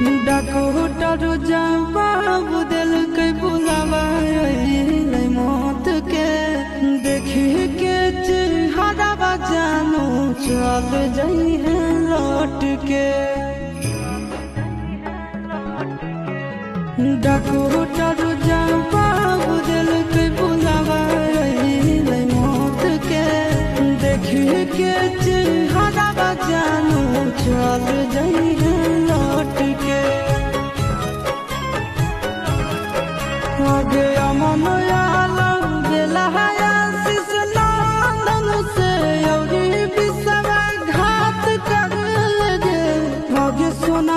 Doctor जवाब दिल के बुलावा मौत के देखी के चेहरा जानू चल जाई है लौट के। डॉक्टर जवाब दिल के बुलावा मौत के देखी के चेहरा जानू चल जाई है लौट के। आगे अमन आलम दिला आशीष नंदन से औरी विश्वासघात कर लगे। आगे सोना